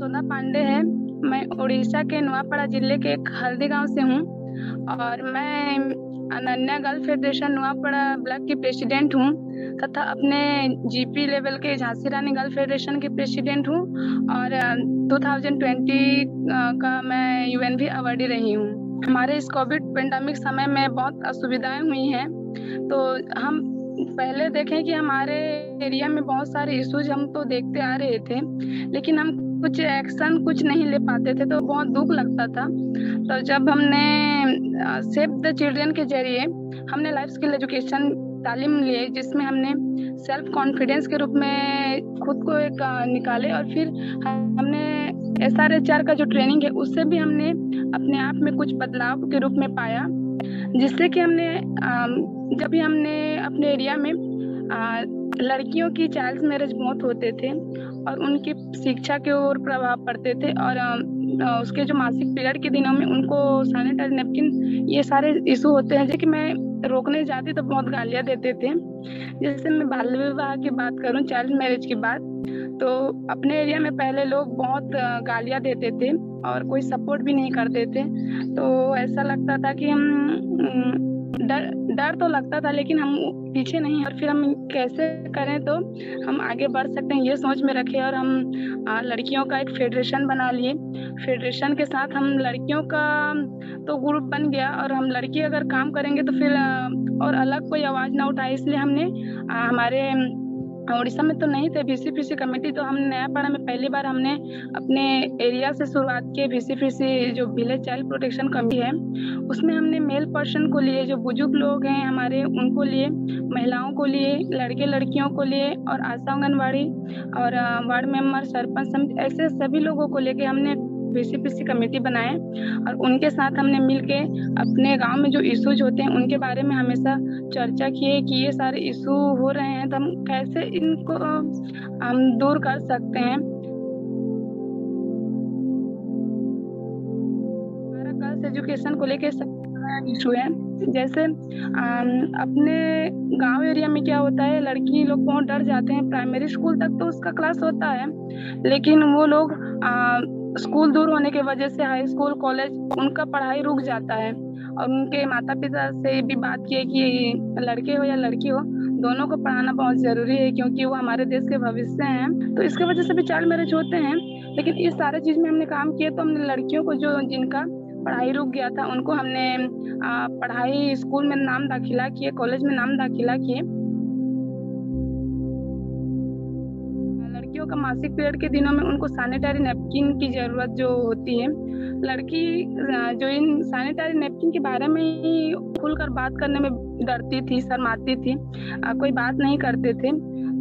सोना पांडे है। मैं उड़ीसा के नुआपड़ा जिले के एक हल्दी गांव से हूँ और मैं Ananya girl federation Nuapada block की प्रेसिडेंट हूँ तथा अपने जीपी लेवल के झांसी रानी गर्ल फेडरेशन की प्रेसिडेंट हूँ और 2020 का मैं यूएनवी अवार्डी रही हूँ। हमारे इस कोविड पेंडेमिक समय में बहुत असुविधाएं हुई हैं, तो हम पहले देखें कि हमारे एरिया में बहुत सारे इश्यूज हम तो देखते आ रहे थे, लेकिन हम कुछ एक्शन कुछ नहीं ले पाते थे, तो बहुत दुख लगता था। तो जब हमने सेव द चिल्ड्रन के जरिए हमने लाइफ स्किल एजुकेशन तालीम लिए, जिसमें हमने सेल्फ कॉन्फिडेंस के रूप में खुद को एक निकाले और फिर हमने SRHR का जो ट्रेनिंग है उससे भी हमने अपने आप में कुछ बदलाव के रूप में पाया, जिससे कि हमने जब भी हमने अपने एरिया में लड़कियों की चाइल्ड मैरिज बहुत होते थे और उनकी शिक्षा के ओर प्रभाव पड़ते थे और उसके जो मासिक पीरियड के दिनों में उनको सैनिटरी नैपकिन ये सारे इशू होते हैं, जो कि मैं रोकने जाती तो बहुत गालियां देते थे। जैसे मैं बाल विवाह की बात करूं, चाइल्ड मैरिज की बात, तो अपने एरिया में पहले लोग बहुत गालियां देते थे और कोई सपोर्ट भी नहीं करते थे। तो ऐसा लगता था कि हम डर तो लगता था, लेकिन हम पीछे नहीं और फिर हम कैसे करें तो हम आगे बढ़ सकते हैं, ये सोच में रखे और हम लड़कियों का एक फेडरेशन बना लिए। फेडरेशन के साथ हम लड़कियों का तो ग्रुप बन गया और हम लड़की अगर काम करेंगे तो फिर और अलग कोई आवाज ना उठाए, इसलिए हमने हमारे उड़ीसा में तो नहीं थे VCPC कमेटी, तो हम नयापाड़ा में पहली बार हमने अपने एरिया से शुरुआत की। VCPC जो विलेज चाइल्ड प्रोटेक्शन कमेटी है, उसमें हमने मेल पर्सन को लिए, जो बुजुर्ग लोग हैं हमारे उनको लिए, महिलाओं को लिए, लड़के लड़कियों को लिए और आशा आंगनबाड़ी और वार्ड मेंबर, सरपंच समिति, ऐसे सभी लोगों को लेके हमने VCPC कमेटी बनाए और उनके साथ हमने मिलके अपने गांव में जो इश्यूज होते हैं उनके बारे में हमेशा चर्चा किए कि ये सारे इशू हो रहे हैं तो हम कैसे इनको हम दूर कर सकते हैं। हमारा गर्ल्स एजुकेशन को लेके इशू है, जैसे अपने गांव एरिया में क्या होता है, लड़की लोग बहुत डर जाते हैं। प्राइमरी स्कूल तक तो उसका क्लास होता है, लेकिन वो लोग स्कूल दूर होने की वजह से हाई स्कूल कॉलेज उनका पढ़ाई रुक जाता है और उनके माता पिता से भी बात की कि लड़के हो या लड़की हो, दोनों को पढ़ाना बहुत जरूरी है, क्योंकि वो हमारे देश के भविष्य हैं। तो इसके वजह से भी चाइल्ड मैरिज होते हैं, लेकिन इस सारे चीज में हमने काम किया। तो हमने लड़कियों को जो जिनका पढ़ाई रुक गया था उनको हमने पढ़ाई स्कूल में नाम दाखिला किए, कॉलेज में नाम दाखिला किए। लड़कियों का मासिक पीरियड के दिनों में उनको सैनिटरी नैपकिन की जरूरत जो होती है, लड़की जो इन सैनिटरी नैपकिन के बारे में ही खुलकर बात करने में डरती थी, शर्माती थी, कोई बात नहीं करते थे।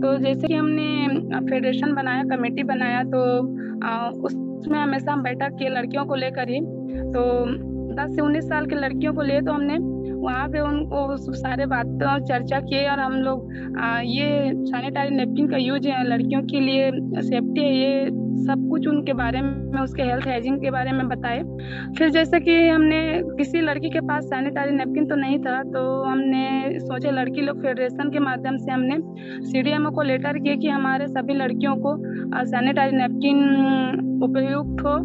तो जैसे कि हमने फेडरेशन बनाया, कमेटी बनाया, तो उसमें हमेशा हम बैठक किए लड़कियों को लेकर ही। तो 10 से 19 साल के लड़कियों को लिए तो हमने वहाँ पे उनको सारे बातों चर्चा किए और हम लोग ये सैनिटरी नैपकिन का यूज है लड़कियों के लिए, सेफ्टी है, ये सब कुछ उनके बारे में, उसके हेल्थ हाइजीन के बारे में बताए। फिर जैसे कि हमने किसी लड़की के पास सैनिटरी नैपकिन तो नहीं था, तो हमने सोचे लड़की लोग फेडरेशन के माध्यम से हमने CDMO को लेटर किए कि हमारे सभी लड़कियों को सैनिटरी नैपकिन उपयुक्त हो।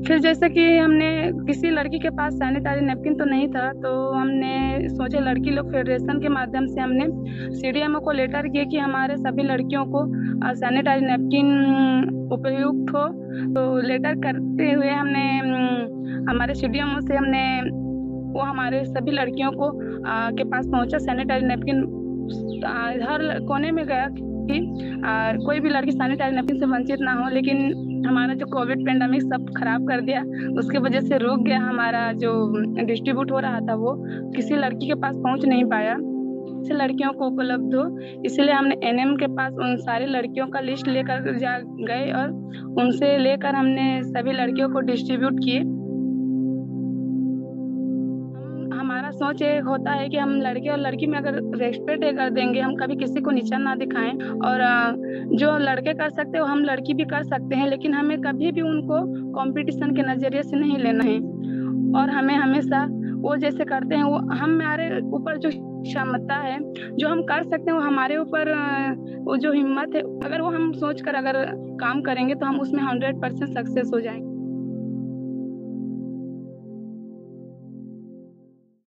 फिर जैसे कि हमने किसी लड़की के पास सैनिटरी नैपकिन तो नहीं था, तो हमने सोचे लड़की लोग फेडरेशन के माध्यम से हमने CDMO को लेटर किए कि हमारे सभी लड़कियों को सैनिटरी नैपकिन उपयुक्त हो। तो लेटर करते हुए हमने हमारे CDMO से हमने वो हमारे सभी लड़कियों को के पास पहुंचा सैनिटरी नैपकिन, हर कोने में गया कि कोई भी लड़की सैनिटरी नैपकिन से वंचित ना हो। लेकिन हमारा जो कोविड पेंडेमिक सब खराब कर दिया, उसके वजह से रुक गया हमारा जो डिस्ट्रीब्यूट हो रहा था, वो किसी लड़की के पास पहुंच नहीं पाया से लड़कियों को उपलब्ध हो। इसलिए हमने NM के पास उन सारी लड़कियों का लिस्ट लेकर गए और उनसे लेकर हमने सभी लड़कियों को डिस्ट्रीब्यूट किए। हमारा सोच ये होता है कि हम लड़के और लड़की में अगर रेस्पेक्ट कर देंगे, हम कभी किसी को नीचा ना दिखाएं, और जो लड़के कर सकते हो हम लड़की भी कर सकते हैं, लेकिन हमें कभी भी उनको कंपटीशन के नजरिए से नहीं लेना है और हमें हमेशा वो जैसे करते हैं, वो हमारे ऊपर जो क्षमता है, जो हम कर सकते हैं, वो हमारे ऊपर वो जो हिम्मत है, अगर वो हम सोच कर अगर काम करेंगे तो हम उसमें 100% सक्सेस हो जाएंगे।